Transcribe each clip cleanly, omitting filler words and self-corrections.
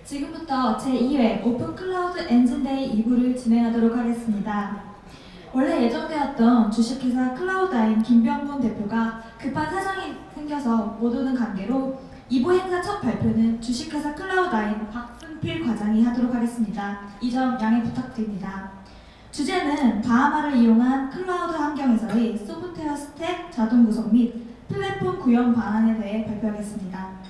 지금부터 제2회 오픈 클라우드 엔진데이 2부를 진행하도록 하겠습니다. 원래 예정되었던 주식회사 클라우드아인 김병곤 대표가 급한 사정이 생겨서 못 오는 관계로 2부 행사 첫 발표는 주식회사 클라우드아인 박승필 과장이 하도록 하겠습니다. 이 점 양해 부탁드립니다. 주제는 바하마를 이용한 클라우드 환경에서의 소프트웨어 스택 자동 구성 및 플랫폼 구현 방안에 대해 발표하겠습니다.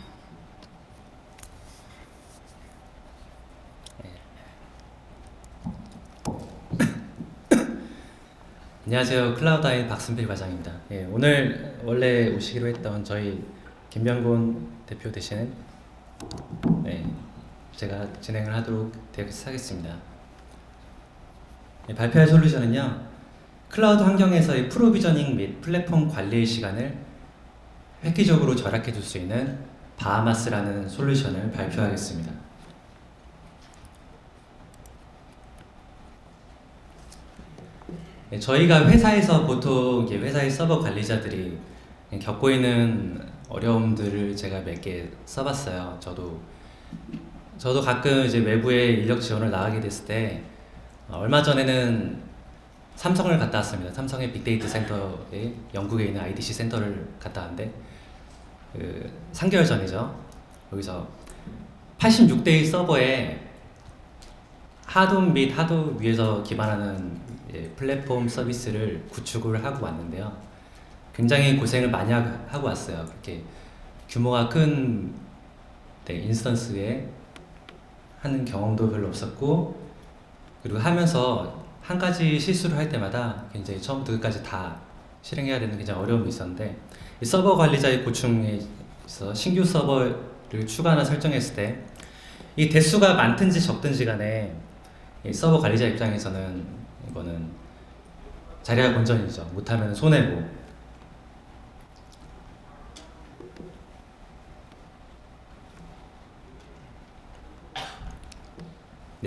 안녕하세요. 클라우드아인 박승필 과장입니다. 오늘 원래 오시기로 했던 저희 김병곤 대표 대신 제가 진행을 하도록 하겠습니다. 발표할 솔루션은요, 클라우드 환경에서의 프로비저닝 및 플랫폼 관리의 시간을 획기적으로 절약해 줄 수 있는 바하마스라는 솔루션을 발표하겠습니다. 저희가 회사에서 보통 회사의 서버 관리자들이 겪고 있는 어려움들을 제가 몇 개 써봤어요. 저도 가끔 이제 외부에 인력 지원을 나가게 됐을 때 얼마 전에는 삼성을 갔다 왔습니다. 삼성의 빅데이터 센터에 영국에 있는 IDC 센터를 갔다 왔는데 3개월 전이죠. 여기서 86대의 서버에 하드 및 하드 위에서 기반하는 플랫폼 서비스를 구축을 하고 왔는데요. 굉장히 고생을 많이 하고 왔어요. 그렇게 규모가 큰 인스턴스에 하는 경험도 별로 없었고, 그리고 하면서 한 가지 실수를 할 때마다 굉장히 처음부터 끝까지 다 실행해야 되는 굉장히 어려움이 있었는데, 이 서버 관리자의 고충에 있어 신규 서버를 추가나 설정했을 때 이 대수가 많든지 적든지 간에 이 서버 관리자 입장에서는 이거는 자리가 본전이죠. 못하면 손해고.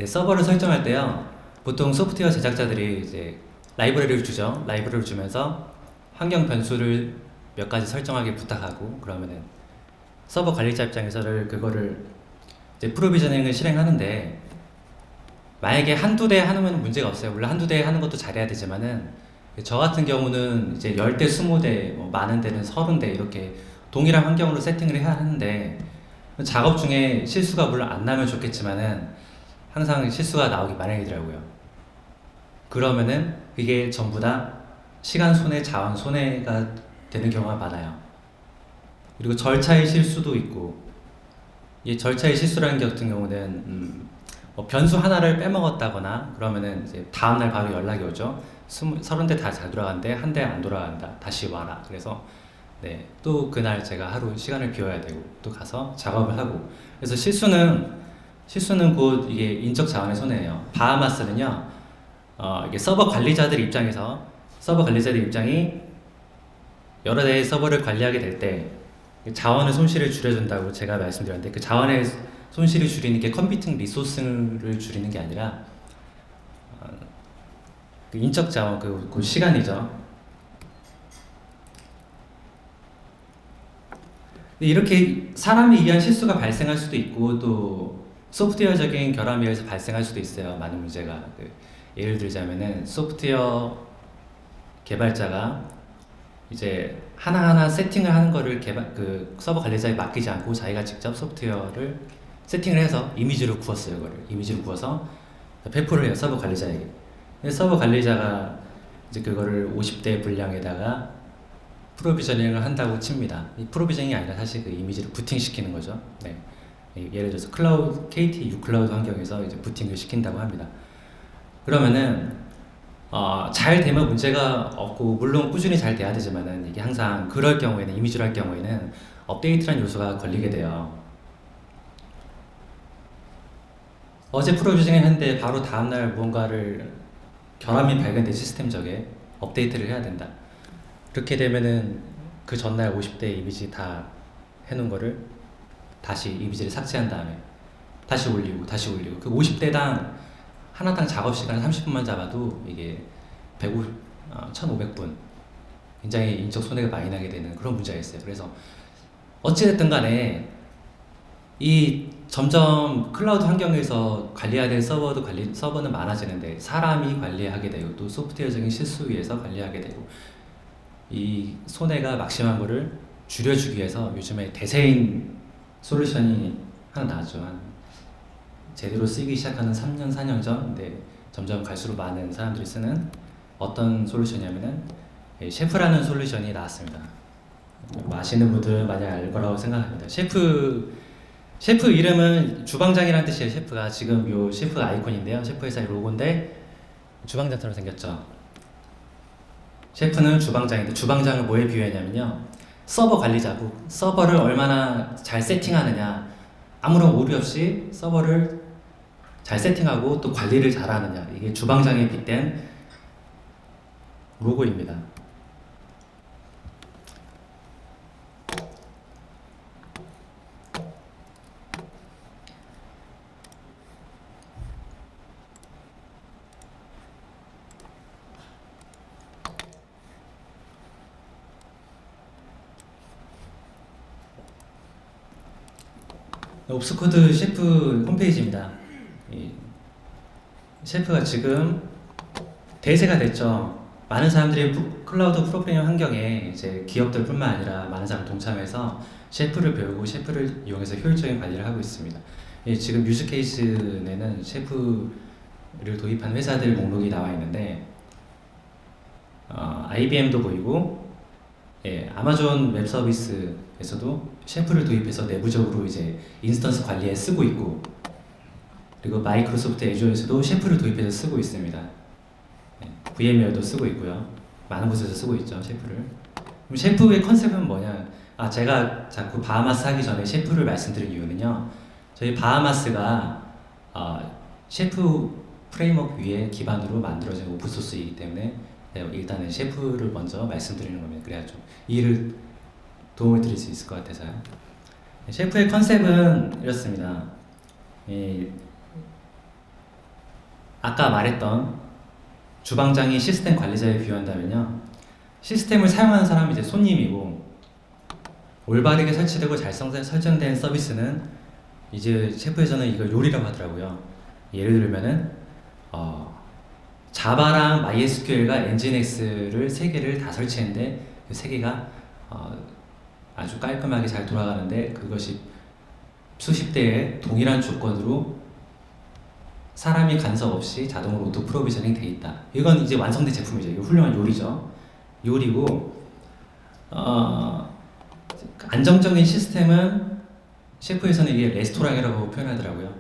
서버를 설정할 때요, 보통 소프트웨어 제작자들이 이제 라이브러리를 주죠. 라이브러리를 주면서 환경 변수를 몇 가지 설정하게 부탁하고, 그러면은 서버 관리자 입장에서는 그거를 이제 프로비저닝을 실행하는데, 만약에 한두 대 하면 문제가 없어요. 물론 한두 대 하는 것도 잘해야 되지만은, 저 같은 경우는 이제 10대, 20대, 많은 데는 30대 이렇게 동일한 환경으로 세팅을 해야 하는데, 작업 중에 실수가 물론 안 나면 좋겠지만은 항상 실수가 나오기 마련이더라고요. 그러면은 그게 전부 다 시간 손해, 자원 손해가 되는 경우가 많아요. 그리고 절차의 실수도 있고, 이 절차의 실수라는 게 같은 경우는 변수 하나를 빼먹었다거나 그러면은 이제 다음날 바로 연락이 오죠. 30대 다 잘 돌아가는데 한 대 안 돌아간다. 다시 와라. 그래서 또 그날 제가 하루 시간을 비워야 되고 또 가서 작업을 하고. 그래서 실수는 곧 이게 인적 자원의 손해예요. 바하마스는요, 이게 서버 관리자들 입장에서 서버 관리자들 입장이 여러 대의 서버를 관리하게 될 때 자원의 손실을 줄여준다고 제가 말씀드렸는데, 그 자원의 손실을 줄이는 게 컴퓨팅 리소스를 줄이는 게 아니라 그 인적 자원, 그 시간이죠. 이렇게 사람에 의한 실수가 발생할 수도 있고, 또 소프트웨어적인 결함에 의해서 발생할 수도 있어요. 많은 문제가. 예를 들자면은 소프트웨어 개발자가 이제 하나하나 세팅을 하는 거를 서버 관리자에 맡기지 않고 자기가 직접 소프트웨어를 세팅을 해서 이미지로 구웠어요. 이미지로 구워서 배포를 해요. 서버 관리자에게. 서버 관리자가 이제 그거를 50대 분량에다가 프로비저닝을 한다고 칩니다. 이 프로비저닝이 아니라 사실 그 이미지를 부팅시키는 거죠. 예를 들어서 KT U 클라우드 환경에서 이제 부팅을 시킨다고 합니다. 그러면은 잘 되면 문제가 없고, 물론 꾸준히 잘 돼야 되지만은 이게 항상 그럴 경우에는, 이미지로 할 경우에는 업데이트라는 요소가 걸리게 돼요. 어제 프로비저닝 했는데 바로 다음날 무언가를 결함이 발견된 시스템적에 업데이트를 해야 된다. 그렇게 되면은 그 전날 50대 이미지 다 해놓은 거를 다시 이미지를 삭제한 다음에 다시 올리고 그 50대당 하나당 작업 시간 30분만 잡아도 이게 1,500분, 굉장히 인적 손해가 많이 나게 되는 그런 문제가 있어요. 그래서 어찌됐든 간에 이 점점 클라우드 환경에서 관리해야 될 서버는 많아지는데 사람이 관리하게 되고 또 소프트웨어적인 실수 위해서 관리하게 되고 이 손해가 막심한 거를 줄여주기 위해서 요즘에 대세인 솔루션이 하나 나왔죠. 제대로 쓰기 시작하는 3년, 4년 전, 근데 점점 갈수록 많은 사람들이 쓰는 어떤 솔루션이냐면은 셰프라는 솔루션이 나왔습니다. 아시는 분들은 많이 알 거라고 생각합니다. 셰프 이름은 주방장이라는 뜻이에요. 셰프가 지금 요 셰프 아이콘인데요. 셰프 회사의 로고인데 주방장처럼 생겼죠. 셰프는 주방장인데 주방장을 뭐에 비유했냐면요. 서버 관리자고 서버를 얼마나 잘 세팅하느냐, 아무런 오류 없이 서버를 잘 세팅하고 또 관리를 잘하느냐, 이게 주방장에 빗댄 로고입니다. 옵스코드 셰프 홈페이지입니다. 이 셰프가 지금 대세가 됐죠. 많은 사람들이 클라우드 프로그래밍 환경에 이제 기업들뿐만 아니라 많은 사람 동참해서 셰프를 배우고 셰프를 이용해서 효율적인 관리를 하고 있습니다. 지금 유즈 케이스에는 셰프를 도입한 회사들 목록이 나와 있는데 IBM도 보이고 아마존 웹 서비스에서도 셰프를 도입해서 내부적으로 이제 인스턴스 관리에 쓰고 있고, 그리고 마이크로소프트 애주어에서도 셰프를 도입해서 쓰고 있습니다. VMware도 쓰고 있고요. 많은 곳에서 쓰고 있죠, 셰프를. 그럼 셰프의 컨셉은 뭐냐? 제가 자꾸 바하마스 하기 전에 셰프를 말씀드린 이유는요. 저희 바하마스가 셰프 프레임워크 위에 기반으로 만들어진 오픈소스이기 때문에 일단은 셰프를 먼저 말씀드리는 겁니다. 그래야 좀 이해를 도움을 드릴 수 있을 것 같아서요. 셰프의 컨셉은 이렇습니다. 아까 말했던 주방장이 시스템 관리자에 비유한다면요, 시스템을 사용하는 사람이 이제 손님이고, 올바르게 설치되고 잘 설정된 서비스는 이제 셰프에서는 이걸 요리라고 하더라고요. 예를 들면은 자바랑 MySQL과 엔진엑스를 3개를 다 설치했는데 그 3개가 아주 깔끔하게 잘 돌아가는데 그것이 수십 대의 동일한 조건으로 사람이 간섭 없이 자동으로 오토 프로비저닝 돼 있다. 이건 이제 완성된 제품이죠. 이거 훌륭한 요리죠. 요리고 안정적인 시스템은 셰프에서는 이게 레스토랑이라고 표현하더라고요.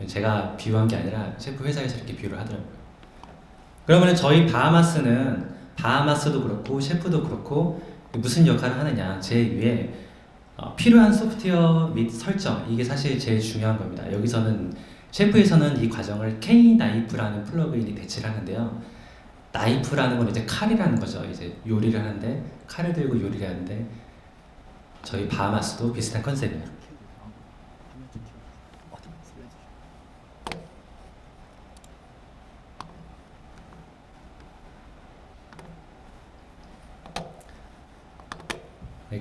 제가 비유한 게 아니라 셰프 회사에서 이렇게 비유를 하더라고요. 그러면 저희 바하마스도 그렇고 셰프도 그렇고 무슨 역할을 하느냐, 제2의 필요한 소프트웨어 및 설정, 이게 사실 제일 중요한 겁니다. 여기서는 셰프에서는 이 과정을 K-나이프라는 플러그인이 대체를 하는데요. 나이프라는 건 이제 칼이라는 거죠. 이제 요리를 하는데 칼을 들고 요리를 하는데 저희 바하마스도 비슷한 컨셉이에요.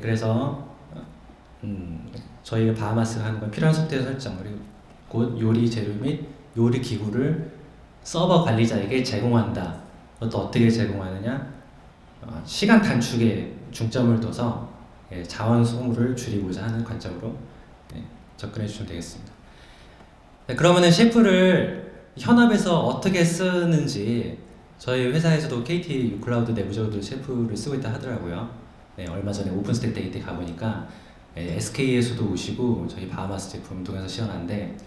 그래서 저희가 바하마스가 하는 건 필요한 소프트웨어 설정, 그리고 곧 요리 재료 및 요리 기구를 서버 관리자에게 제공한다. 또 어떻게 제공하느냐? 시간 단축에 중점을 둬서 자원 소모를 줄이고자 하는 관점으로 접근해 주시면 되겠습니다. 그러면은 셰프를 현업에서 어떻게 쓰는지 저희 회사에서도 KT 클라우드 내부적으로 셰프를 쓰고 있다 하더라고요. 얼마 전에 오픈스택 데이트 가보니까 SK에서도 오시고 저희 바하마스 제품 통해서 시연하는데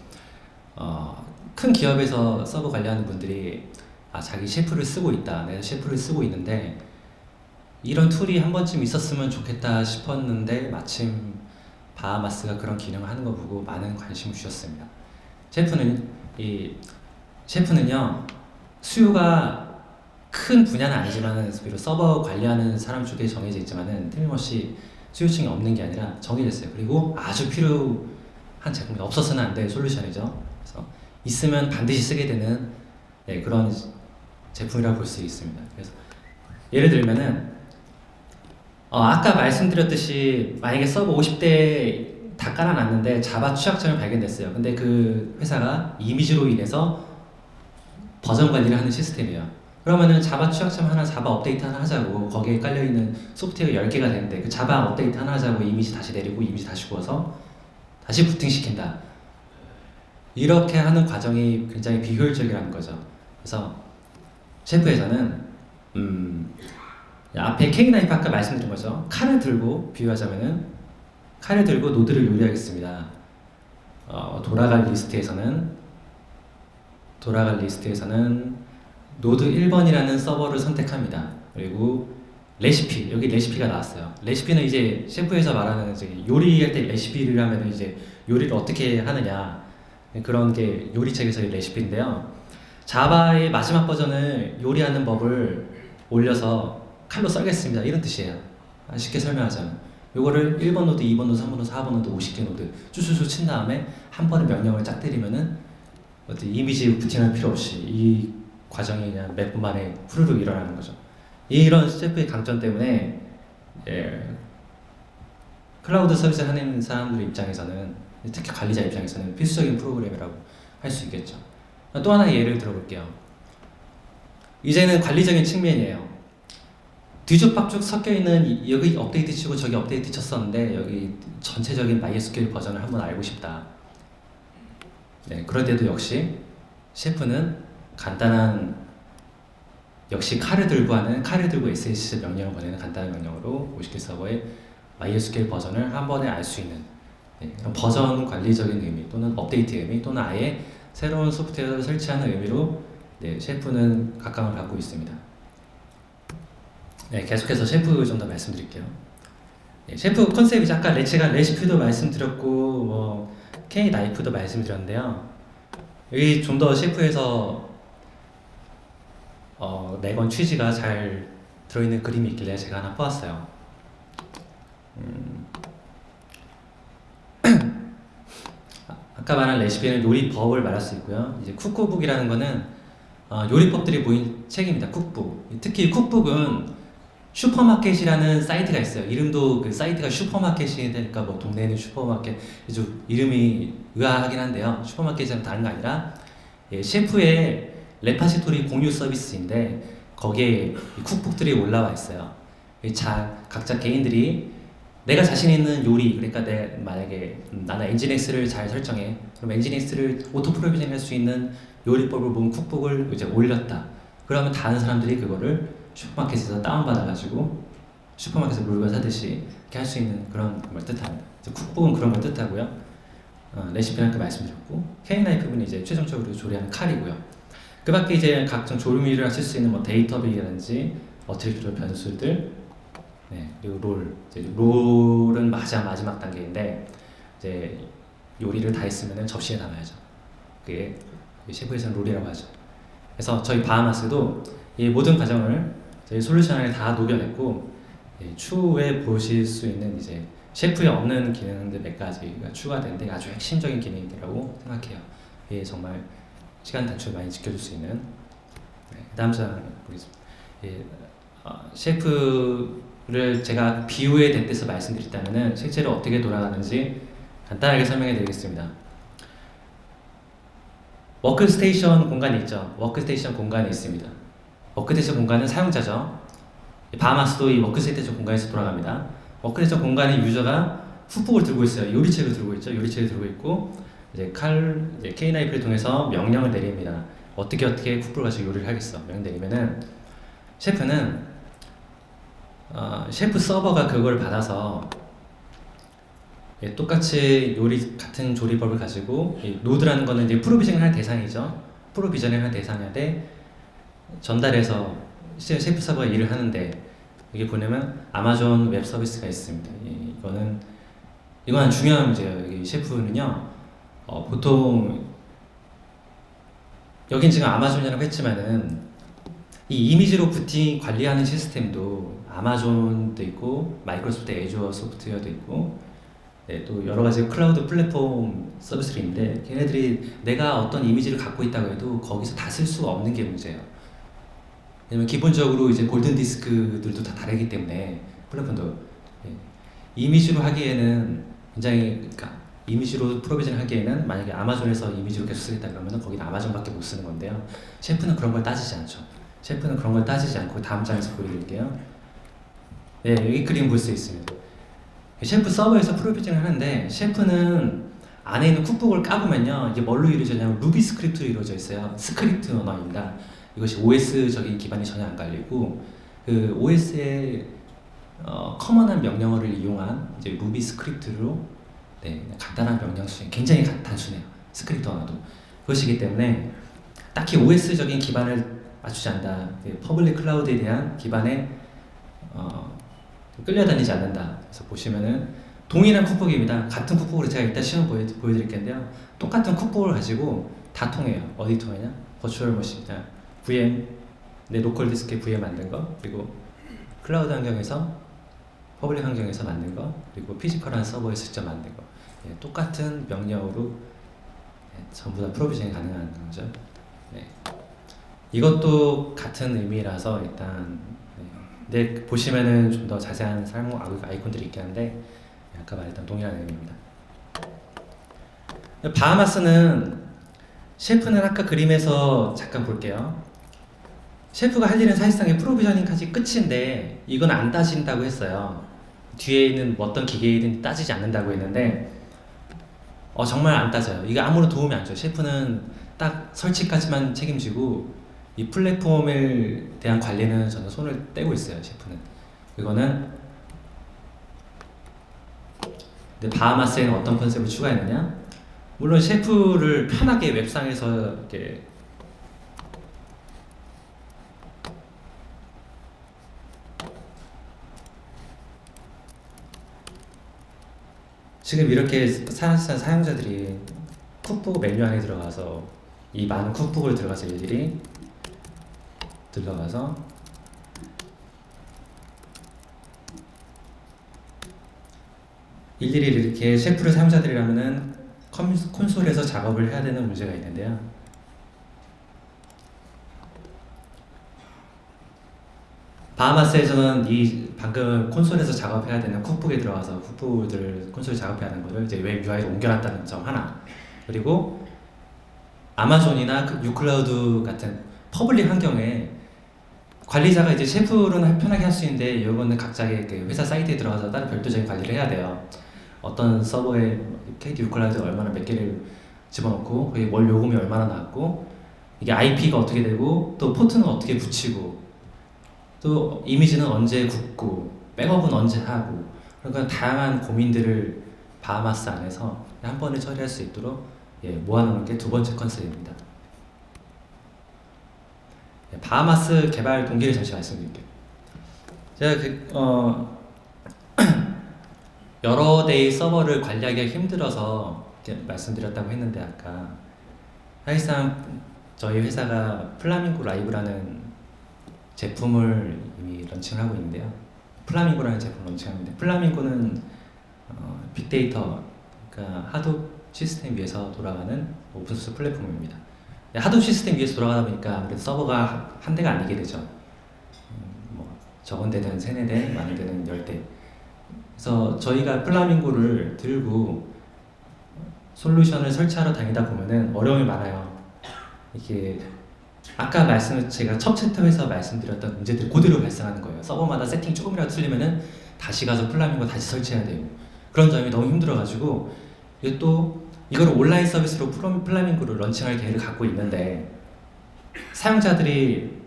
큰 기업에서 서버 관리하는 분들이 자기 셰프를 쓰고 있다, 내가 셰프를 쓰고 있는데 이런 툴이 한 번쯤 있었으면 좋겠다 싶었는데 마침 바하마스가 그런 기능을 하는 거 보고 많은 관심을 주셨습니다. 셰프는요 수요가 큰 분야는 아니지만은 비록 서버 관리하는 사람 쪽에 정해져 있지만은 틀림없이 수요층이 없는 게 아니라 정해져 있어요. 그리고 아주 필요한 제품이 없어서는 안 될 솔루션이죠. 그래서 있으면 반드시 쓰게 되는 그런 제품이라고 볼 수 있습니다. 그래서 예를 들면은 아까 말씀드렸듯이 만약에 서버 50대 다 깔아놨는데 자바 취약점이 발견됐어요. 근데 그 회사가 이미지로 인해서 버전 관리를 하는 시스템이에요. 그러면은 자바 취약점 하나, 자바 업데이트 하나 하자고 거기에 깔려있는 소프트웨어 10개가 되는데 그 자바 업데이트 하나 하자고 이미지 다시 내리고 이미지 다시 구워서 다시 부팅시킨다. 이렇게 하는 과정이 굉장히 비효율적이라는 거죠. 그래서 셰프에서는 앞에 K9 아까 말씀드린 거죠. 칼을 들고 비유하자면은 칼을 들고 노드를 요리하겠습니다. 돌아갈 리스트에서는 노드 1번이라는 서버를 선택합니다. 그리고 레시피, 여기 레시피가 나왔어요. 레시피는 이제 셰프에서 말하는 이제 요리할 때 레시피를 하면 이제 요리를 어떻게 하느냐 그런 게 요리책에서의 레시피인데요. 자바의 마지막 버전을 요리하는 법을 올려서 칼로 썰겠습니다. 이런 뜻이에요. 쉽게 설명하자면 요거를 1번 노드, 2번 노드, 3번 노드, 4번 노드, 50개 노드 쭈쭈쭈 친 다음에 한 번에 명령을 쫙 때리면은 어떤 이미지 부팅할 필요 없이 이 과정이 그냥 몇 분 만에 후루룩 일어나는 거죠. 이런 셰프의 강점 때문에 클라우드 서비스 하는 사람들 입장에서는 특히 관리자 입장에서는 필수적인 프로그램이라고 할 수 있겠죠. 또 하나 예를 들어볼게요. 이제는 관리적인 측면이에요. 뒤죽박죽 섞여있는 여기 업데이트 치고 저기 업데이트 쳤었는데 여기 전체적인 MySQL 버전을 한번 알고 싶다. 네, 그럴 때도 역시 셰프는 간단한 역시 칼을 들고 SSH 명령을 보내는 간단한 명령으로 OSQL 서버의 MySQL 버전을 한 번에 알 수 있는 그런 버전 관리적인 의미 또는 업데이트 의미 또는 아예 새로운 소프트웨어를 설치하는 의미로 셰프는 각광을 받고 있습니다. 계속해서 셰프 좀 더 말씀드릴게요. 셰프 컨셉이 아까 제가 레시피도 말씀드렸고 뭐 K9도 말씀드렸는데요. 여기 좀 더 셰프에서 내건 취지가 잘 들어있는 그림이 있길래 제가 하나 뽑았어요. 아까 말한 레시피는 요리법을 말할 수 있고요. 이제 쿡북이라는 거는 요리법들이 모인 책입니다. 쿡북. 특히 쿡북은 슈퍼마켓이라는 사이트가 있어요. 이름도 그 사이트가 슈퍼마켓이 되니까 뭐 동네에는 슈퍼마켓 이름이 의아하긴 한데요. 슈퍼마켓이랑 다른 거 아니라 셰프의 레파시토리 공유 서비스인데 거기에 이 쿡북들이 올라와 있어요. 각자 개인들이 내가 자신 있는 요리, 그러니까 만약에 나는 엔진엑스를 잘 설정해. 그럼 엔진엑스를 오토 프로비저닝 할 수 있는 요리법을 모은 쿡북을 이제 올렸다. 그러면 다른 사람들이 그거를 슈퍼마켓에서 다운받아가지고 슈퍼마켓에서 물건 사듯이 이렇게 할 수 있는 그런 걸 뜻합니다. 쿡북은 그런 걸 뜻하고요. 레시피는 아까 말씀드렸고 K9는 이제 최종적으로 조리하는 칼이고요. 그 밖에 이제 각종 조리미를 하실 수 있는 뭐 데이터베이라든지 어트리뷰트 변수들, 그리고 롤은 마지막 단계인데 이제 요리를 다 했으면 접시에 담아야죠. 그게 셰프에서는 롤이라고 하죠. 그래서 저희 바하마스도 이 모든 과정을 저희 솔루션 안에 다 녹여냈고 추후에 보실 수 있는 이제 셰프에 없는 기능들 몇 가지가 추가된데 아주 핵심적인 기능이라고 생각해요. 이게 정말 시간 단축 많이 지켜줄 수 있는. 다음 장 보겠습니다. 셰프를 제가 비유에 대해서 말씀드렸다면은 실제로 어떻게 돌아가는지 간단하게 설명해 드리겠습니다. 워크스테이션 공간이 있죠. 워크스테이션 공간이 있습니다. 워크스테이션 공간은 사용자죠. 바하마스도 이 워크스테이션 공간에서 돌아갑니다. 워크스테이션 공간의 유저가 쿡북을 들고 있어요. 요리책을 들고 있죠. 요리책을 들고 있고 이제 K9를 통해서 명령을 내립니다. 어떻게 쿡북을 가지고 요리를 하겠어. 명령 내리면은 셰프는 셰프 서버가 그걸 받아서 똑같이 같은 조리법을 가지고 노드라는 거는 이제 프로비저닝 할 대상이죠. 프로비저닝 할 대상인데 전달해서 셰프 서버가 일을 하는데 여기 보면 아마존 웹 서비스가 있습니다. 이건 중요한 문제예요. 여기 셰프는요 보통 여긴 지금 아마존이라고 했지만은 이 이미지로 부팅 관리하는 시스템도 아마존도 있고 마이크로소프트 애주어 소프트웨어도 있고 또 여러 가지 클라우드 플랫폼 서비스들이 있는데 걔네들이 내가 어떤 이미지를 갖고 있다고 해도 거기서 다 쓸 수가 없는 게 문제예요. 왜냐면 기본적으로 이제 골든 디스크들도 다 다르기 때문에 플랫폼도 이미지로 하기에는 굉장히 그러니까 이미지로 프로비전 하기에는 만약에 아마존에서 이미지로 계속 쓰겠다 그러면은 거기는 아마존밖에 못 쓰는 건데요. 셰프는 그런 걸 따지지 않죠. 셰프는 그런 걸 따지지 않고 다음 장에서 보여드릴게요. 네, 여기 그림 볼 수 있습니다. 셰프 서버에서 프로비전을 하는데 셰프는 안에 있는 쿡북을 까보면요 이게 뭘로 이루어졌냐면 루비 스크립트로 이루어져 있어요. 스크립트 언어입니다. 이것이 OS적인 기반이 전혀 안 깔리고 그 OS의 커먼한 명령어를 이용한 이제 루비 스크립트로 네, 간단한 명령 수행 굉장히 단순해요. 스크립트 언어도 그것이기 때문에 딱히 OS적인 기반을 맞추지 않는다. 퍼블릭 클라우드에 대한 기반에 끌려다니지 않는다. 그래서 보시면은 동일한 쿡북입니다. 같은 쿡북으로 제가 이따 시험 보여드릴 텐데요. 똑같은 쿡북을 가지고 다 통해요. 어디 통하냐? 버추얼 머신, VM, 내 로컬 디스크에 VM 만든 거, 그리고 클라우드 환경에서 퍼블릭 환경에서 만든 거, 그리고 피지컬한 서버에서 직접 만든 거. 예, 똑같은 명령으로 전부 다 프로비전이 가능한 거죠. 네. 이것도 같은 의미라서 일단 네, 보시면은 좀 더 자세한 사용 아이콘들이 있긴 한데 아까 말했던 동일한 의미입니다. 바하마스는 셰프는 아까 그림에서 잠깐 볼게요. 셰프가 할 일은 사실상의 프로비저닝까지 끝인데 이건 안 따진다고 했어요. 뒤에 있는 어떤 기계이든 따지지 않는다고 했는데 정말 안 따져요. 이게 아무런 도움이 안 줘요. 셰프는 딱 설치까지만 책임지고 이 플랫폼에 대한 관리는 저는 손을 떼고 있어요. 셰프는. 이거는 근데 바하마스에는 어떤 컨셉을 추가했느냐? 물론 셰프를 편하게 웹상에서 이렇게 지금 이렇게 사용자들이 쿡북 메뉴 안에 들어가서 이 많은 쿡북을 들어가서 일일이 들어가서 일일이 이렇게 셰프를 사용자들이라면은 콘솔에서 작업을 해야 되는 문제가 있는데요. 바하마스에서는 이 방금 콘솔에서 작업해야 되는 쿡북에 들어가서 쿡북을 콘솔에 작업해야 하는 거를 이제 웹 UI로 옮겨놨다는 점 하나. 그리고 아마존이나 유클라우드 같은 퍼블릭 환경에 관리자가 이제 셰프로는 편하게 할 수 있는데 이거는 각자의 그 회사 사이트에 들어가서 다른 별도적인 관리를 해야 돼요. 어떤 서버에 KT 유클라우드가 얼마나 몇 개를 집어넣고 그게 월 요금이 얼마나 나왔고 이게 IP가 어떻게 되고 또 포트는 어떻게 붙이고 또 이미지는 언제 굽고 백업은 언제 하고 그러니까 다양한 고민들을 바하마스 안에서 한 번에 처리할 수 있도록 모아놓는 게 두 번째 컨셉입니다. 바하마스 개발 동기를 잠시 말씀드릴게요. 제가 여러 대의 서버를 관리하기가 힘들어서 이렇게 말씀드렸다고 했는데 아까 사실상 저희 회사가 플라밍고 라이브라는 제품을 이미 런칭하고 있는데요. 플라밍고라는 제품을 런칭하는데 플라밍고는 빅데이터, 그러니까 하도 시스템 위에서 돌아가는 오픈소스 플랫폼입니다. 하도 시스템 위에서 돌아가다 보니까 아무래도 서버가 한 대가 아니게 되죠. 뭐 적은 데는 3-4대, 많은 데는 10대. 그래서 저희가 플라밍고를 들고 솔루션을 설치하러 다니다 보면은 어려움이 많아요. 이게 아까 제가 첫 챕터에서 말씀드렸던 문제들이 그대로 발생하는 거예요. 서버마다 세팅 조금이라도 틀리면은 다시 가서 플라밍고 다시 설치해야 되고 그런 점이 너무 힘들어가지고 이거를 온라인 서비스로 플라밍고를 런칭할 계획을 갖고 있는데 사용자들이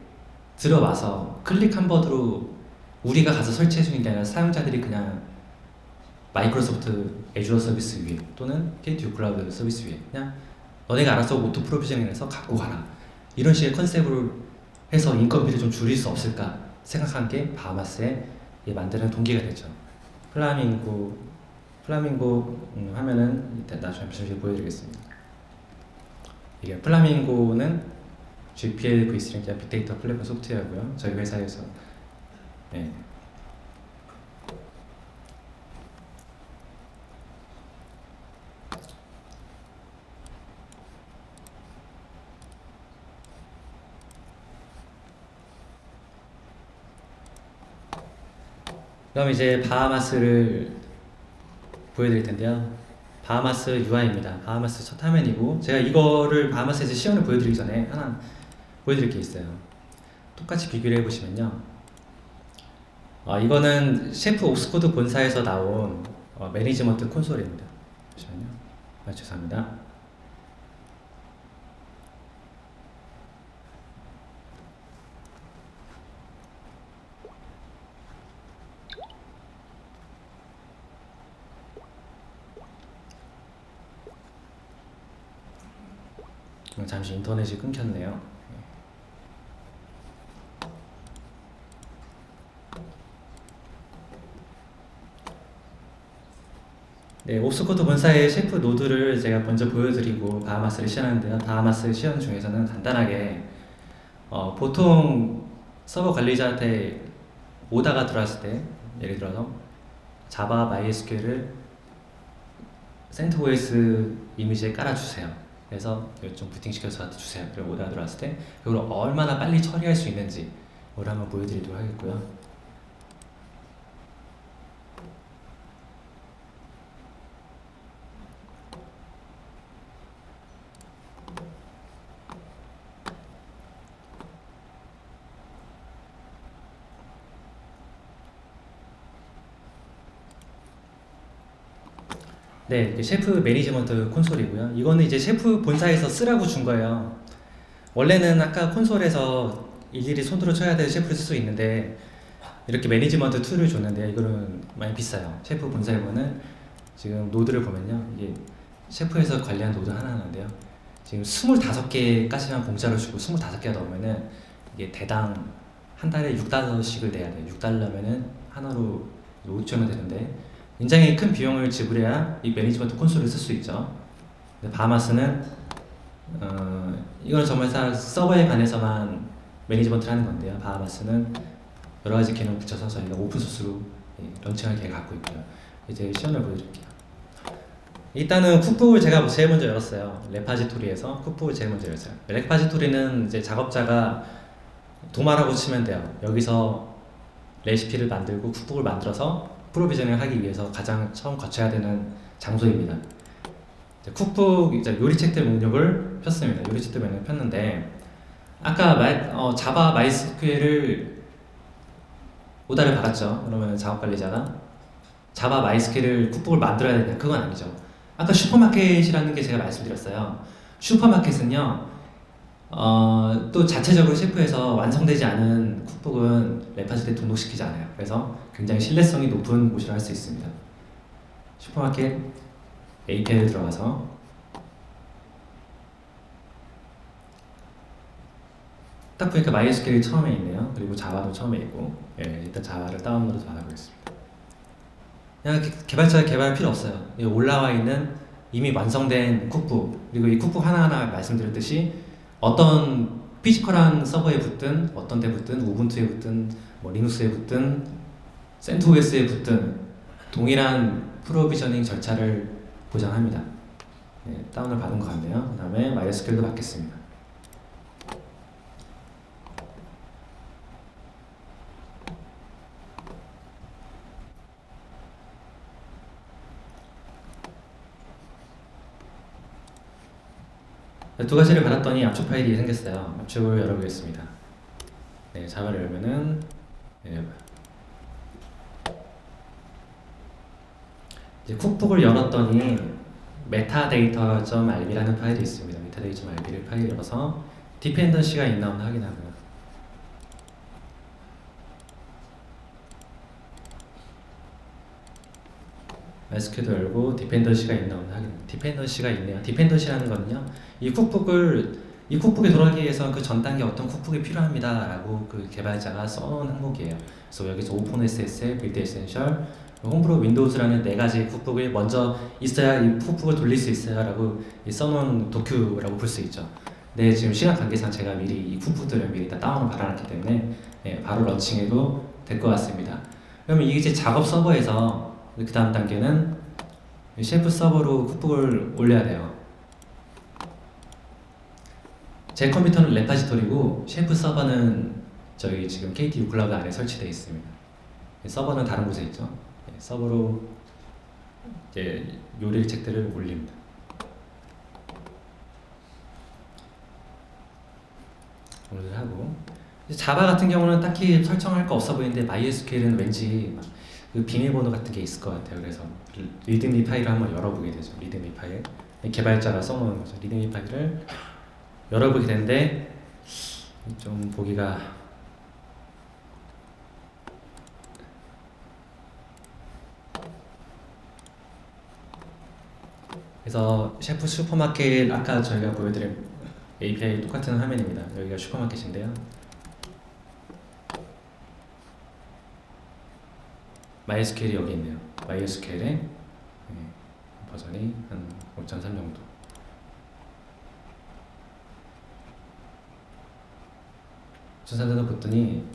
들어와서 클릭 한 번으로 우리가 가서 설치해 주는 게 아니라 사용자들이 그냥 마이크로소프트 애주어 서비스 위에 또는 KT 유클라우드 서비스 위에 그냥 너네가 알아서 오토 프로비저닝해서 갖고 가라 이런 식의 컨셉으로 해서 인건비를 좀 줄일 수 없을까 생각한 게 바하마스에 만드는 동기가 되죠. 플라밍고 화면은 이따 나중에 잠시 보여드리겠습니다. 이게 플라밍고는 GPL V3 빅데이터 플랫폼 소프트웨어고요. 저희 회사에서 그럼 이제 바하마스를 보여드릴 텐데요. 바하마스 UI입니다. 바하마스 첫 화면이고, 제가 이거를 바하마스에서 시연을 보여드리기 전에 하나 보여드릴 게 있어요. 똑같이 비교를 해보시면요. 이거는 셰프 옥스코드 본사에서 나온 매니지먼트 콘솔입니다. 잠시만요. 죄송합니다. 잠시 인터넷이 끊겼네요. 네, 옥스코드 본사의 셰프 노드를 제가 먼저 보여드리고 바하마스를 시연하는데요. 바하마스 시연 중에서는 간단하게 보통 서버 관리자한테 오다가 들어왔을 때, 예를 들어서 자바 MySQL을 CentOS 이미지에 깔아주세요. 그래서 이걸 좀 부팅시켜서 저한테 주세요. 그리고 오다가 들어왔을 때 그걸 얼마나 빨리 처리할 수 있는지 를 한번 보여드리도록 하겠고요. 네, 셰프 매니지먼트 콘솔이고요. 이거는 이제 셰프 본사에서 쓰라고 준 거예요. 원래는 아까 콘솔에서 일일이 손으로 쳐야 될 셰프를 쓸 수 있는데 이렇게 매니지먼트 툴을 줬는데 이거는 많이 비싸요. 셰프 본사에 보면 지금 노드를 보면요. 이게 셰프에서 관리한 노드 하나인데요. 지금 25개까지만 공짜로 주고 25개가 넘으면은 이게 대당 한 달에 6달러씩을 내야 돼요. 6달러면은 하나로 5,000원 되는데 굉장히 큰 비용을 지불해야 이 매니지먼트 콘솔을 쓸 수 있죠. 근데 바하마스는 이건 정말 서버에 관해서만 매니지먼트를 하는 건데요. 바하마스는 여러 가지 기능을 붙여서 저희가 오픈소스로 런칭할 계획을 갖고 있고요. 이제 시연을 보여드릴게요. 일단은 쿡북을 제가 제일 먼저 열었어요. 레파지토리에서 쿡북을 제일 먼저 열었어요. 레파지토리는 이제 작업자가 도마라고 치면 돼요. 여기서 레시피를 만들고 쿡북을 만들어서 프로비저닝 하기 위해서 가장 처음 거쳐야 되는 장소입니다. 쿡북 이제 요리책들 목록을 폈습니다. 요리책들 목록을 폈는데 아까 자바 MySQL을 오다를 받았죠. 그러면 작업관리자가 자바 MySQL을 쿡북을 만들어야 되냐? 그건 아니죠. 아까 슈퍼마켓이라는 게 제가 말씀드렸어요. 슈퍼마켓은요, 또 자체적으로 셰프에서 완성되지 않은 쿡북은 레파지토리에 등록시키지 않아요. 그래서 굉장히 신뢰성이 높은 곳이라 할 수 있습니다. 슈퍼마켓 API를 들어가서 딱 보니까 MySQL이 처음에 있네요. 그리고 자바도 처음에 있고, 일단 자바를 다운로드 받아보겠습니다. 그냥 개발자가 개발할 필요 없어요. 올라와 있는 이미 완성된 쿡북, 그리고 이 쿡북 하나하나 말씀드렸듯이 어떤 피지컬한 서버에 붙든 어떤 데 붙든 우분투에 붙든 뭐 리눅스에 붙든 CentOS에 붙든 동일한 프로비저닝 절차를 보장합니다. 네, 다운을 받은 것 같네요. 그 다음에 MySQL도 받겠습니다. 두 가지를 받았더니 압축 파일이 생겼어요. 압축을 열어보겠습니다. 네, 자바를 열면은 이제 쿡북을 열었더니 metadata.rb라는 파일이 있습니다. metadata.rb를 파일 열어서 디펜던시가 있나 없나 확인하고요. MySQL도 열고 디펜던시가 있나 없나 확인. 디펜던시가 있네요. 디펜던시라는 거는요, 이 쿡북에 돌아가기 위해서 그 전 단계 어떤 쿡북이 필요합니다라고 그 개발자가 써놓은 항목이에요. 그래서 여기서 오픈SSL, 빌드 에센셜, 홈브로 윈도우즈라는 4가지 쿡북이 먼저 있어야 이 쿡북을 돌릴 수 있어요라고 써놓은 도큐라고 볼 수 있죠. 네, 지금 시간 관계상 제가 미리 이 쿡북들을 미리 다 다운을 받아놨기 때문에 바로 런칭해도 될 것 같습니다. 그러면 이제 작업 서버에서 그 다음 단계는 셰프 서버로 쿡북을 올려야 돼요. 제 컴퓨터는 레파지토리고 셰프 서버는 저희 지금 KT U 클라우드 안에 설치되어 있습니다. 서버는 다른 곳에 있죠. 서버로 이제 요리 책들을 올립니다. 오늘 하고 이제 자바 같은 경우는 딱히 설정할 거 없어 보이는데 MySQL은 왠지 막그 비밀번호 같은 게 있을 것 같아요. 그래서 리드미 파일을 한번 열어보게 되죠. 리드미 파일 개발자가 써놓은 거죠. 리드미 파일을 열어보게 되는데 좀 보기가 그래서 셰프 슈퍼마켓 아까 저희가 보여드린 API 똑같은 화면입니다. 여기가 슈퍼마켓인데요. MySQL이 여기 있네요. MySQL의 버전이 한 5.3 정도. 전산자도 봤더니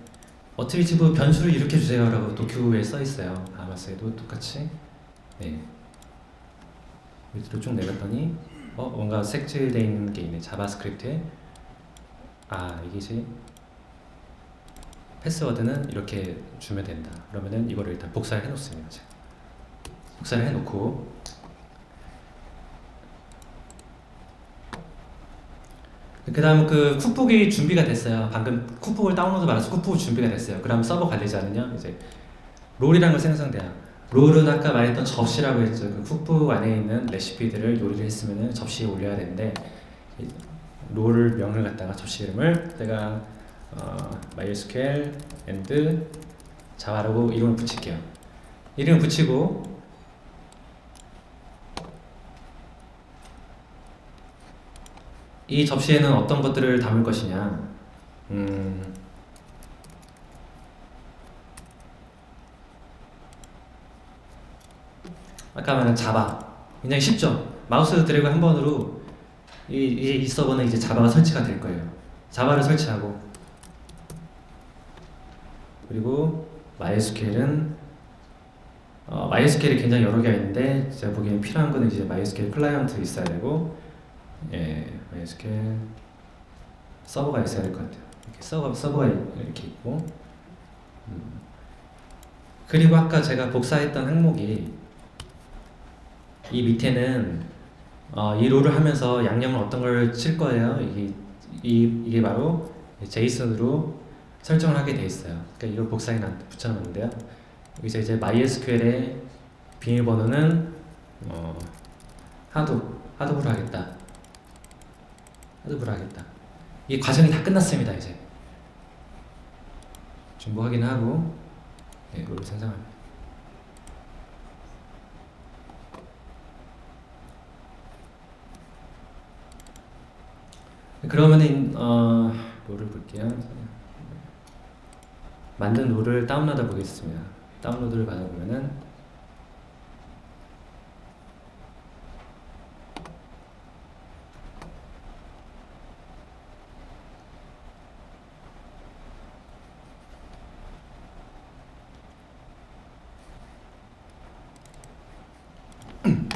어트리티브 변수를 이렇게 주세요라고 도큐에 써 있어요. 바하마스에도 똑같이. 네. 밑으로 쭉 내렸더니 뭔가 색칠되어 있는 게 있네. 자바스크립트에 이게지. 패스워드는 이렇게 주면 된다. 그러면은 이거를 일단 복사를 해놓습니다. 제가. 복사를 해놓고 그 다음 그 쿡북이 준비가 됐어요. 방금 쿡북을 다운로드 받아서 쿡북이 준비가 됐어요. 그럼 서버 관리자는요 이제 롤이라는 걸 생성돼요. 롤은 아까 말했던 접시라고 했죠. 그 쿡북 안에 있는 레시피들을 요리를 했으면은 접시에 올려야 되는데 롤 명을 갖다가 접시 이름을 내가 MySQL and 자바라고 이름을 붙일게요. 이름을 붙이고 이 접시에는 어떤 것들을 담을 것이냐. 아까 말한 자바 굉장히 쉽죠. 마우스 드래그 한 번으로 이 서버는 이제 자바가 설치가 될 거예요. 자바를 설치하고 그리고 MySQL은 MySQL이 굉장히 여러 개가 있는데 제가 보기에는 필요한 거는 이제 MySQL 클라이언트 있어야 되고 MySQL 서버가 있어야 될 것 같아요. 이렇게 서버가 이렇게 있고 그리고 아까 제가 복사했던 항목이 이 밑에는 이 롤을 하면서 양념을 어떤 걸 칠 거예요. 이게 바로 제이슨으로 설정을 하게 돼 있어요. 그러니까 이걸 복사해 붙여놨는데요. 여기서 이제 MySQL의 비밀번호는 하드브로 하겠다. 하드브로 하겠다. 이 과정이 다 끝났습니다. 이제 중복 확인하고 롤을 생성합니다. 그러면은 롤을 볼게요. 만든 롤을 다운로드 보겠습니다. 다운로드를 받아보면은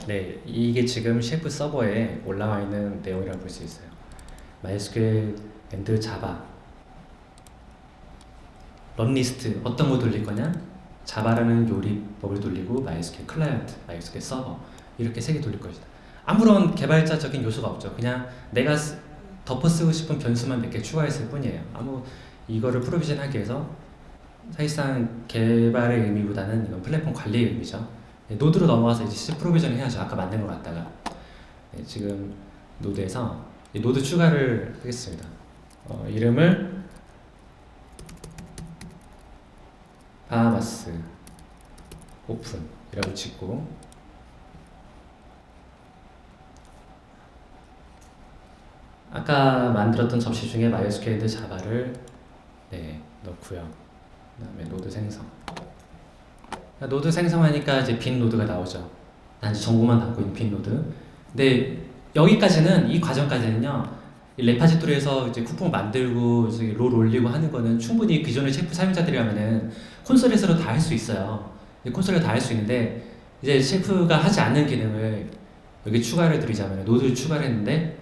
네, 이게 지금 셰프 서버에 올라와 있는 내용이라고 볼 수 있어요. MySQL and Java 런리스트 어떤 거 돌릴 거냐? 자바라는 요리법을 돌리고 MySQL 클라이언트, MySQL 서버 이렇게 세 개 돌릴 것이다. 아무런 개발자적인 요소가 없죠. 그냥 내가 덮어 쓰고 싶은 변수만 몇 개 추가했을 뿐이에요. 이거를 프로비전하기 위해서 사실상 개발의 의미보다는 이건 플랫폼 관리의 의미죠. 노드로 넘어가서 이제 C 프로비전 해야죠. 아까 만든 거 갖다가 지금 노드에서 노드 추가를 하겠습니다. 이름을 바하마스 오픈이라고 짓고 아까 만들었던 접시 중에 MySQL and 자바를 넣고요. 그다음에 노드 생성. 노드 생성하니까 이제 빈 노드가 나오죠. 단지 정보만 담고 있는 빈 노드. 근데 여기까지는 이 과정까지는요. 이 레파지토리에서 이제 쿠폰 만들고 롤 올리고 하는 거는 충분히 기존의 셰프 사용자들이라면은 콘솔에서도 다 할 수 있어요. 콘솔에서 다 할 수 있는데 이제 셰프가 하지 않는 기능을 여기 추가를 드리자면 노드를 추가를 했는데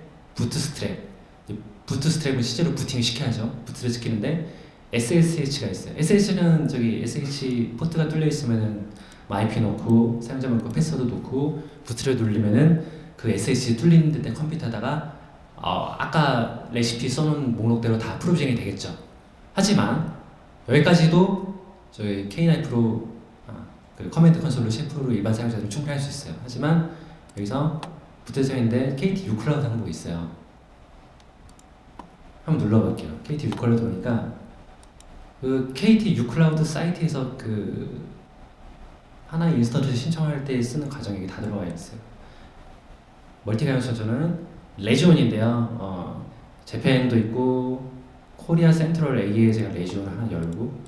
부트스트랩은 실제로 부팅을 시켜야죠. 부트를 시키는데 SSH가 있어요. SSH는 저기 SH 포트가 뚫려 있으면은 IP 넣고 사용자 번호 패스워드 넣고 부트를 누르면은 그 SSD 뚫리는 듯한 컴퓨터에다가 아까 레시피 써놓은 목록대로 다 프로비징이 되겠죠. 하지만 여기까지도 저희 K9 프로 그 커맨드 컨솔로 셰프로 일반 사용자들은 충분히 할 수 있어요. 하지만 여기서 부트에서인데 KT U 클라우드 항목이 있어요. 한번 눌러볼게요. KT U 클라우드 보니까 그 KT U 클라우드 사이트에서 그 하나 인스턴스 신청할 때 쓰는 과정이 다 들어가 있어요. 멀티가용 서저는 레지온인데요. 재팬도 있고 코리아 센트럴 A에 제가 레지온을 하나 열고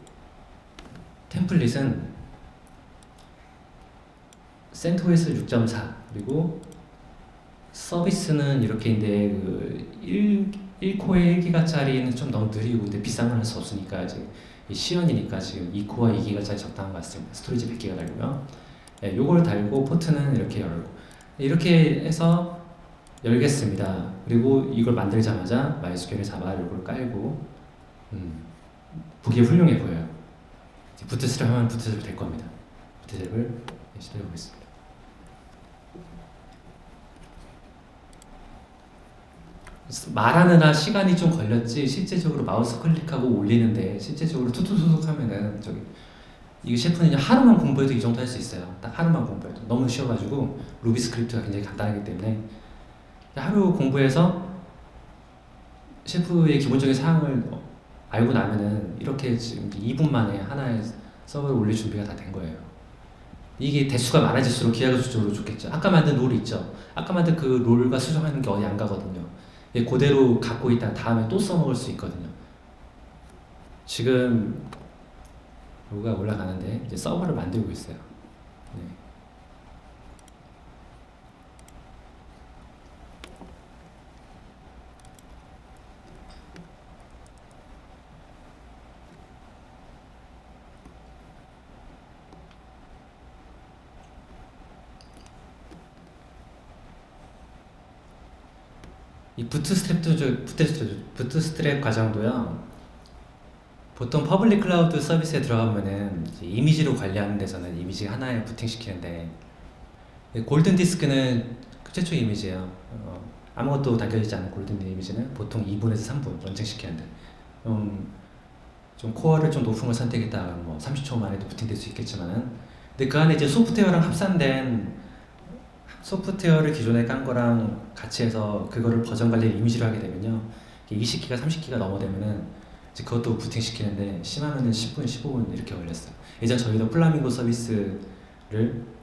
템플릿은 CentOS 6.4 그리고 서비스는 이렇게인데 그 1코어에 1기가짜리는 좀 너무 느리고 근데 비싼 건 할 수 없으니까 이제 시연이니까 지금 2코어와 2기가짜리 적당한 것 같습니다. 스토리지 100기가 달고요. 네, 요걸 달고 포트는 이렇게 열고 이렇게 해서 열겠습니다. 그리고 이걸 만들자마자 MySQL을 잡아 이걸 깔고 보기에 훌륭해 보여요. 이제 부트스트랩 하면 부트스트랩 될 겁니다. 부트스트랩을 시도해 보겠습니다. 말하느라 시간이 좀 걸렸지 실제적으로 마우스 클릭하고 올리는데 실제적으로 투투투툭 하면은 이게 셰프는 하루만 공부해도 이 정도 할 수 있어요. 딱 하루만 공부해도 너무 쉬워가지고 루비 스크립트가 굉장히 간단하기 때문에 하루 공부해서 셰프의 기본적인 사항을 알고 나면은 이렇게 지금 2분 만에 하나의 서버를 올릴 준비가 다 된 거예요. 이게 대수가 많아질수록 기하급수적으로 좋겠죠. 아까 만든 롤 있죠. 아까 만든 그 롤과 수정하는 게 어디 안 가거든요. 그대로 갖고 있다 다음에 또 써먹을 수 있거든요. 지금 로가 올라가는데 이제 서버를 만들고 있어요. 네. 이 부트스트랩 과정도요. 보통 퍼블릭 클라우드 서비스에 들어가면은 이제 이미지로 관리하는 데서는 이미지 하나에 부팅시키는데 골든 디스크는 최초 이미지예요. 아무것도 담겨지지 않은 골든 이미지는 보통 2분에서 3분 런칭시키는데 좀 코어를 좀 높은 걸 선택했다 뭐 30초 만에도 부팅될 수 있겠지만은 근데 그 안에 이제 소프트웨어랑 합산된 소프트웨어를 기존에 깐 거랑 같이 해서 그거를 버전 관리를 이미지로 하게 되면요 20기가 30기가 넘어되면은 이제 그것도 부팅시키는데 심하면은 10분 15분 이렇게 걸렸어요. 예전 저희도 플라밍고 서비스를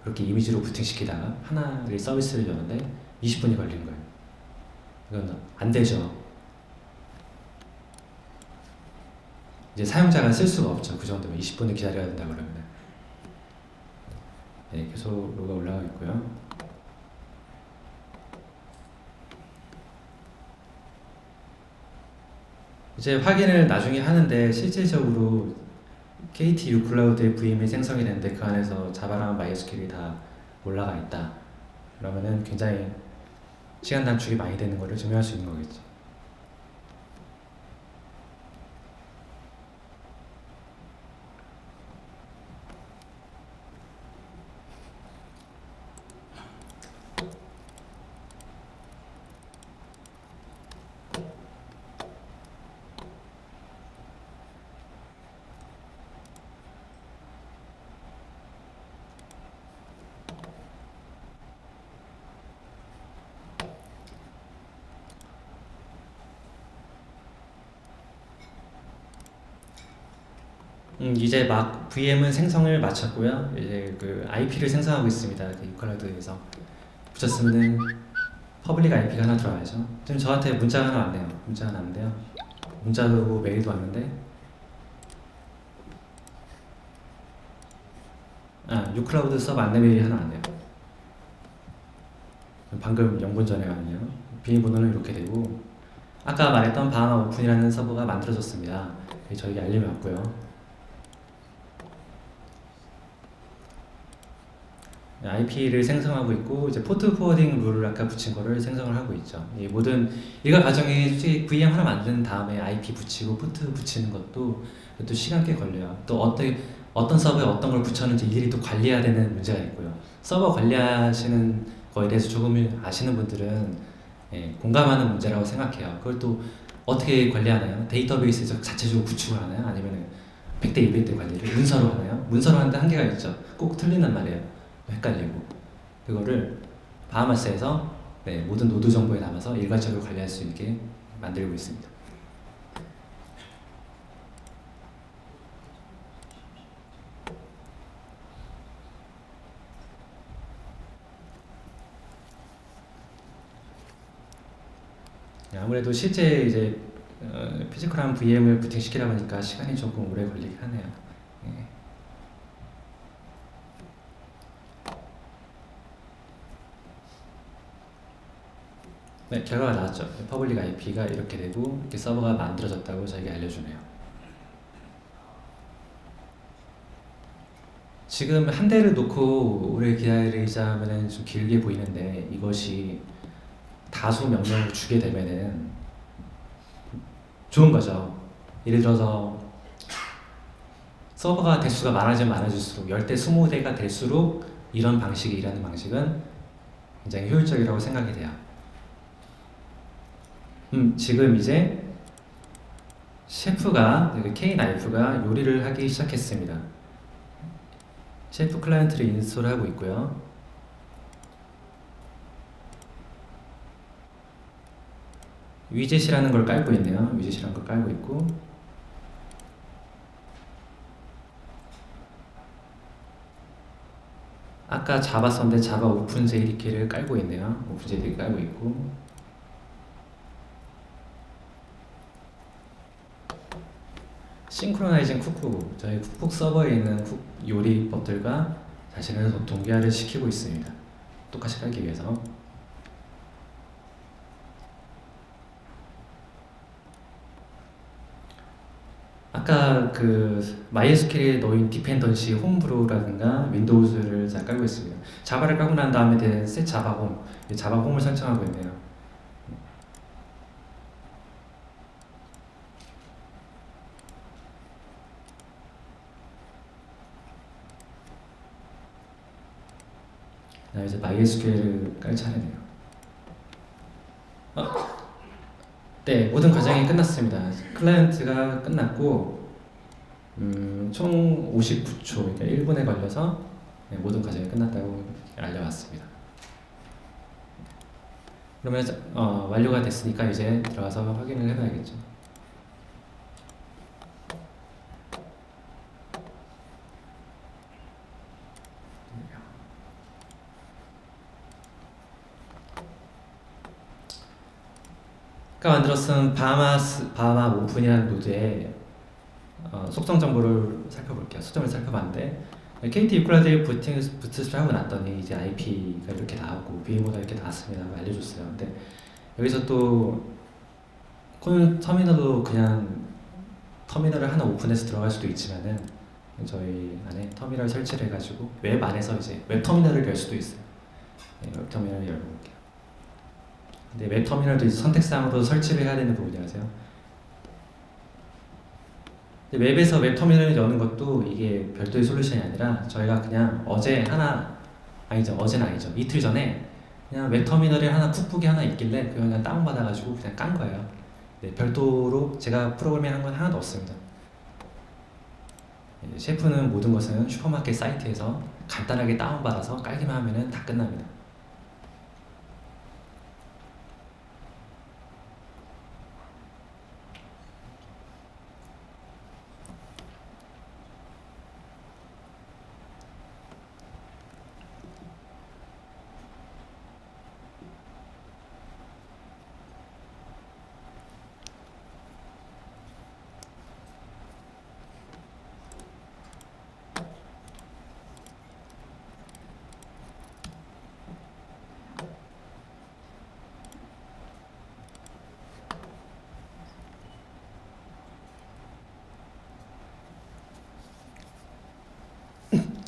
그렇게 이미지로 부팅시키다가 하나의 서비스를 여는데 20분이 걸린 거예요. 이건 안 되죠. 이제 사용자가 쓸 수가 없죠. 그 정도면 20분을 기다려야 된다 그러면. 네, 계속 로가 올라가고 있고요. 이제 확인을 나중에 하는데 실질적으로 KT U 클라우드의 VM이 생성이 되는데 그 안에서 자바랑 MySQL이 다 올라가 있다. 그러면은 굉장히 시간 단축이 많이 되는 것을 증명할 수 있는 거겠죠. 이제 막 VM은 생성을 마쳤고요. 이제 그 IP를 생성하고 있습니다. 그 유클라우드에서 붙였으면은 퍼블릭 IP가 하나 들어와야죠. 지금 저한테 문자가 하나 왔네요. 문자가 왔는데요. 문자도 오고 메일도 왔는데 유클라우드 서버 안내 메일이 하나 왔네요. 방금 0분 전에 왔네요. 비밀번호는 이렇게 되고 아까 말했던 바하마 오픈이라는 서버가 만들어졌습니다. 저에게 알림이 왔고요. IP를 생성하고 있고 이제 포트 포워딩 룰을 아까 붙인 거를 생성을 하고 있죠. 이 모든 일과 과정이 솔직히 VM 하나 만든 다음에 IP 붙이고 포트 붙이는 것도 시간 꽤 걸려요. 또 어떤 서버에 어떤 걸 붙였는지 일일이 또 관리해야 되는 문제가 있고요. 서버 관리하시는 거에 대해서 조금 아시는 분들은 공감하는 문제라고 생각해요. 그걸 또 어떻게 관리하나요? 데이터베이스에서 자체적으로 구축을 하나요? 아니면 100대 200대 관리를 문서로 하나요? 문서로 하는데 한계가 있죠. 꼭 틀린단 말이에요. 헷갈리고. 그거를 바하마스에서 모든 노드 정보에 담아서 일괄적으로 관리할 수 있게 만들고 있습니다. 아무래도 실제 이제 피지컬한 VM을 부팅시키다 보니까 시간이 조금 오래 걸리긴 하네요. 예. 네, 결과가 나왔죠. 퍼블릭 IP가 이렇게 되고 이렇게 서버가 만들어졌다고 저에게 알려주네요. 지금 한 대를 놓고 오래 기다리자면 좀 길게 보이는데 이것이 다수 명령을 주게 되면은 좋은 거죠. 예를 들어서 서버가 대수가 많아지면 많아질수록 10대, 20대가 될수록 이런 방식이 일하는 방식은 굉장히 효율적이라고 생각이 돼요. 지금 이제 셰프가 K 나이프가 요리를 하기 시작했습니다. 셰프 클라이언트를 인스톨하고 있고요. 위젯이라는 걸 깔고 있네요. 위젯이라는 걸 깔고 있고 아까 자바 썼는데 자바 오픈 JDK를 깔고 있네요. 오픈 JDK 깔고 있고 싱크로나이징 쿡쿡 저희 쿡쿡 서버에 있는 요리법들과 자신을 동기화를 시키고 있습니다. 똑같이 깔기 위해서. 아까 그 MySQL에 놓인 디펜던시 홈브루라든가 윈도우즈를 잘 깔고 있습니다. 자바를 깔고 난 다음에 된 set 자바 홈, 자바 홈을 설정하고 있네요. 이제 MySQL을 깔 차례네요. 네, 모든 과정이 끝났습니다. 클라이언트가 끝났고 총 59초, 그러니까 1분에 걸려서 모든 과정이 끝났다고 알려왔습니다. 그러면 완료가 됐으니까 이제 들어가서 확인을 해봐야겠죠. 아까 만들었은 바하마 오픈이라는 노드의 속성 정보를 살펴볼게요. 속성을 살펴봤는데 KT 이퀄라이즈 부트스트랩 하고 났더니 이제 IP가 이렇게 나왔고 VM보다 이렇게 나왔습니다. 알려줬어요. 근데 여기서 또 터미널로 그냥 터미널을 하나 오픈해서 들어갈 수도 있지만은 저희 안에 터미널 설치를 해가지고 웹 안에서 이제 웹 터미널을 열 수도 있어요. 웹 터미널을 열어볼게요. 근데 웹 터미널도 이제 선택사항으로 설치를 해야 되는 부분이라서요. 웹에서 웹 터미널을 여는 것도 이게 별도의 솔루션이 아니라 저희가 그냥 어제는 아니죠. 이틀 전에 그냥 웹 터미널이 쿡북이 하나 있길래 그걸 그냥 다운받아가지고 그냥 깐 거예요. 네, 별도로 제가 프로그래밍한 건 하나도 없습니다. 셰프는 모든 것은 슈퍼마켓 사이트에서 간단하게 다운받아서 깔기만 하면 다 끝납니다.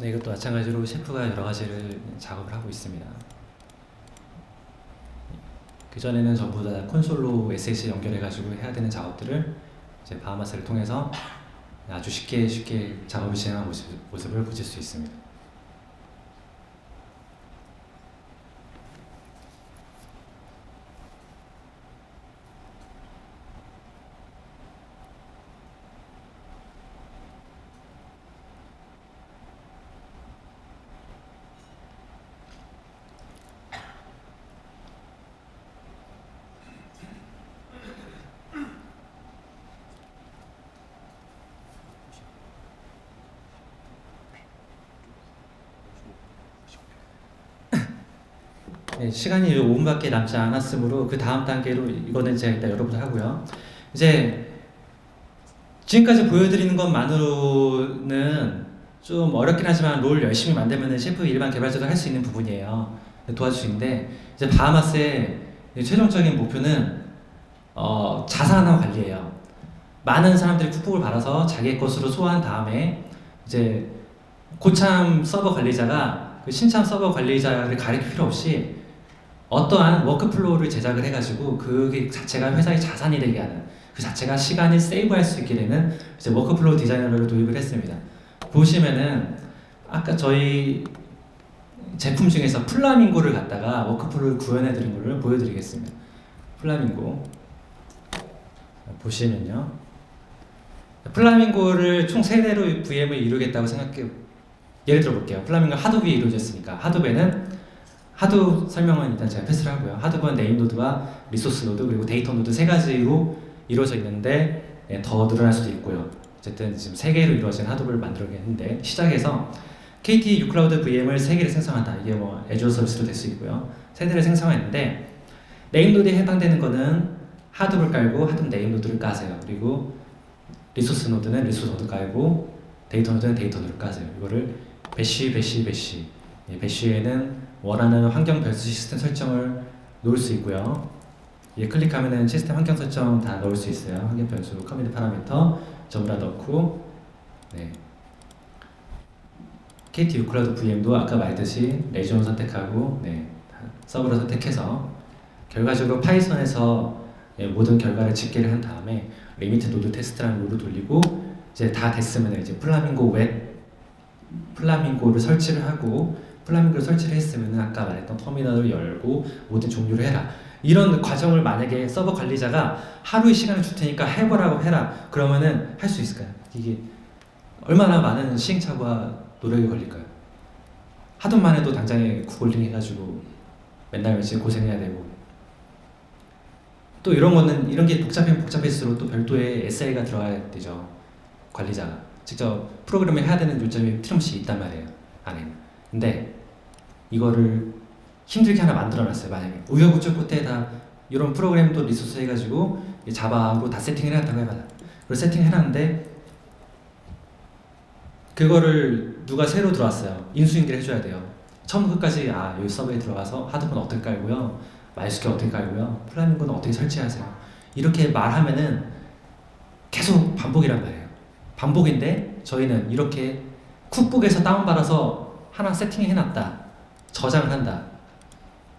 네, 이것도 마찬가지로 셰프가 여러 가지를 작업을 하고 있습니다. 그전에는 전부 다 콘솔로 SSH 연결해가지고 해야 되는 작업들을 이제 바하마스를 통해서 아주 쉽게 작업을 진행한 모습을 보실 수 있습니다. 네, 시간이 5분밖에 남지 않았으므로 그 다음 단계로 이거는 제가 일단 여러분 하고요. 이제 지금까지 보여드리는 것만으로는 좀 어렵긴 하지만 롤 열심히 만들면 셰프 일반 개발자도 할 수 있는 부분이에요. 도와줄 수 있는데 이제 바하마스의 최종적인 목표는 자산화 관리예요. 많은 사람들이 쿡북을 받아서 자기 것으로 소화한 다음에 이제 고참 서버 관리자가 그 신참 서버 관리자를 가릴 필요 없이 어떠한 워크플로우를 제작을 해가지고 그게 자체가 회사의 자산이 되게 하는 그 자체가 시간을 세이브할 수 있게 되는 이제 워크플로우 디자이너를 도입을 했습니다. 보시면은 아까 저희 제품 중에서 플라밍고를 갖다가 워크플로우를 구현해 드린 거를 보여드리겠습니다. 플라밍고 보시면요, 플라밍고를 총 3대로 VM을 이루겠다고 생각해. 예를 들어 볼게요. 플라밍고 하드브에 이루어졌으니까 하드 설명은 일단 제가 패스를 하고요. 하드브는 네임 노드와 리소스 노드 그리고 데이터 노드 3가지로 이루어져 있는데 더 늘어날 수도 있고요. 어쨌든 지금 3개로 이루어진 하드브를 만들겠는데 시작해서 KT 유클라우드 VM을 3개를 생성한다. 이게 뭐 애주어 서비스도 될 수 있고요. 3대를 생성했는데 네임 노드에 해당되는 거는 하드브를 깔고 하드브 네임 노드를 까세요. 그리고 리소스 노드는 리소스 노드 깔고 데이터 노드는 데이터 노드를 까세요. 이거를 배쉬 배쉬에는 원하는 환경 별수 시스템 설정을 놓을 수 있고요. 예, 클릭하면은 시스템 환경 설정 다 넣을 수 있어요. 환경 변수, 커뮤니티 파라미터 전부 다 넣고, 네. KT 유클라우드 VM도 아까 말했듯이 레지온 선택하고, 네, 서버를 선택해서 결과적으로 파이썬에서 모든 결과를 집계를 한 다음에 리미트 노드 테스트라는 룰을 돌리고 이제 다 됐으면 이제 플라밍고를 설치를 하고 플라밍고를 설치를 했으면 아까 말했던 터미널을 열고 모든 종류를 해라. 이런 과정을 만약에 서버 관리자가 하루의 시간을 줄 테니까 해보라고 해라. 그러면은 할 수 있을까요? 이게 얼마나 많은 시행착오와 노력이 걸릴까요? 하도만 해도 당장에 구글링 해가지고 맨날 며칠 고생해야 되고 또 이런 게 복잡할수록 또 별도의 SI가 들어가야 되죠. 관리자가 직접 프로그램을 해야 되는 요점이 틀림없이 있단 말이에요, 안에. 근데 이거를 힘들게 하나 만들어놨어요. 만약에 우여곡절 끝에 다 이런 프로그램도 리소스 해가지고 자바로 다 세팅을 해놨다고 해봐요. 그걸 세팅해놨는데 그거를 누가 새로 들어왔어요. 인수인계를 해줘야 돼요. 처음부터 끝까지 여기 서버에 들어가서 하드본은 어떻게 깔고요, 마이스퀘어 어떻게 깔고요, 플라밍고는 어떻게 설치하세요. 이렇게 말하면은 계속 반복이란 말이에요. 반복인데 저희는 이렇게 쿡북에서 다운받아서 하나 세팅해놨다, 저장을 한다,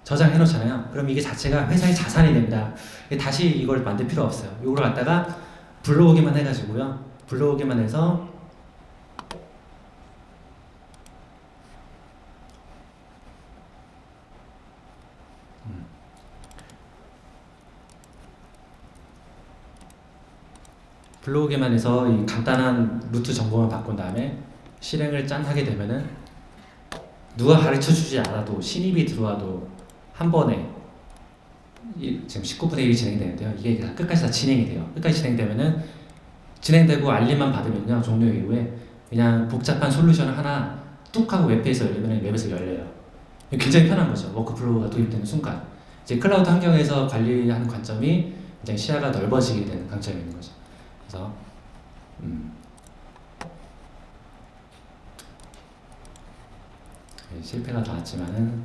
저장해놓잖아요. 그럼 이게 자체가 회사의 자산이 됩니다. 다시 이걸 만들 필요 없어요. 이걸 갖다가 불러오기만 해가지고요, 불러오기만 해서 불러오기만 해서 이 간단한 루트 정보만 바꾼 다음에 실행을 짠 하게 되면은 누가 가르쳐주지 않아도 신입이 들어와도 한 번에 지금 19분의 1이 진행되는데요. 이게 끝까지 다 진행이 돼요. 끝까지 진행되면은 진행되고 알림만 받으면요, 종료 이후에 그냥 복잡한 솔루션을 하나 뚝 하고 웹페이지에서 열리면 웹에서 열려요. 굉장히 편한 거죠. 워크플로우가 도입되는 순간 이제 클라우드 환경에서 관리하는 관점이 굉장히 시야가 넓어지게 되는 강점이 있는 거죠. 그래서 실패가 나왔지만은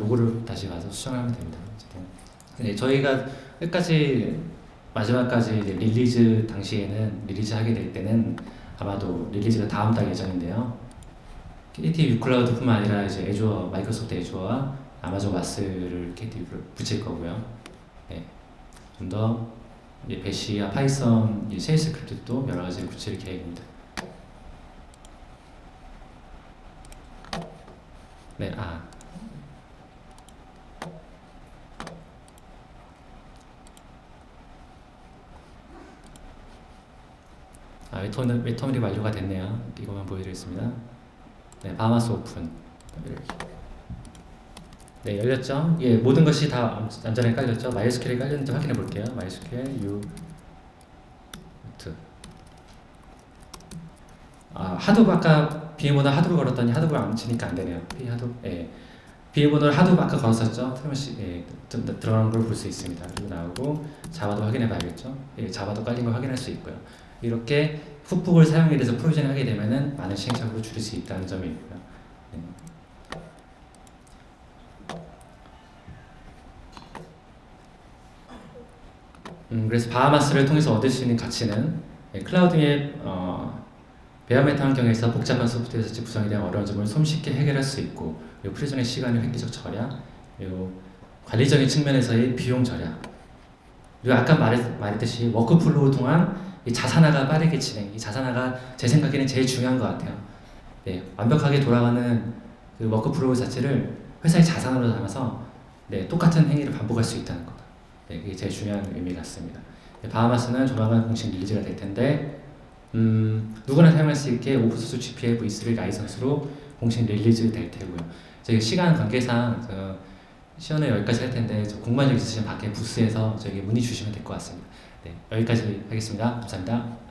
로고를 다시 가서 수정하면 됩니다. 어쨌든 저희가 끝까지 마지막까지 이제 릴리즈 당시에는 릴리즈 하게 될 때는 아마도 릴리즈가 다음 달 예정인데요. KT 유클라우드뿐만 아니라 이제 애주어, 마이크로소프트 애주어와 아마존 와스를 KT 붙일 거고요. 네, 좀 더 배시와 파이썬, 쉘 스크립트도 여러 가지 붙일 계획입니다. 네, 웹터미널이 완료가 됐네요. 이거만 보여드리겠습니다. 네, 바하마스 오픈. 이렇게. 네, 열렸죠? 예, 모든 것이 다 안전하게 깔렸죠? MySQL이 깔렸는지 확인해 볼게요. MySQL U 하도브 아까 비밀번호 하도브 걸었더니 하도브 안 치니까 안 되네요. 하도브. 예. 비밀번호를 하도브 아까 걸었었죠? 트러시 들어가는 걸 볼 수 있습니다. 그리고 나오고 자바도 확인해 봐야겠죠? 예, 자바도 깔린 걸 확인할 수 있고요. 이렇게 훅북을 사용해 돼서 프로비전을 하게 되면은 많은 시행착오를 줄일 수 있다는 점이고요. 네. 그래서 바하마스를 통해서 얻을 수 있는 가치는 클라우드의 베어메탈 환경에서 복잡한 소프트웨어 자체 구성에 대한 어려운 점을 손쉽게 해결할 수 있고, 프리즌의 시간의 획기적 절약, 그리고 관리적인 측면에서의 비용 절약, 그리고 아까 말했듯이 워크플로우를 통한 이 자산화가 빠르게 진행, 이 자산화가 제 생각에는 제일 중요한 것 같아요. 네, 완벽하게 돌아가는 그 워크플로우 자체를 회사의 자산으로 담아서 똑같은 행위를 반복할 수 있다는 것. 네, 그게 제일 중요한 의미 같습니다. 네, 바하마스는 조만간 공식 릴리즈가 될 텐데, 누구나 사용할 수 있게 오픈소스 GPL v3 라이선스로 공식 릴리즈 될 테고요. 저희 시간 관계상 시연을 여기까지 할 텐데 궁금한 점 있으시면 밖에 부스에서 저에게 문의 주시면 될 것 같습니다. 네, 여기까지 하겠습니다. 감사합니다.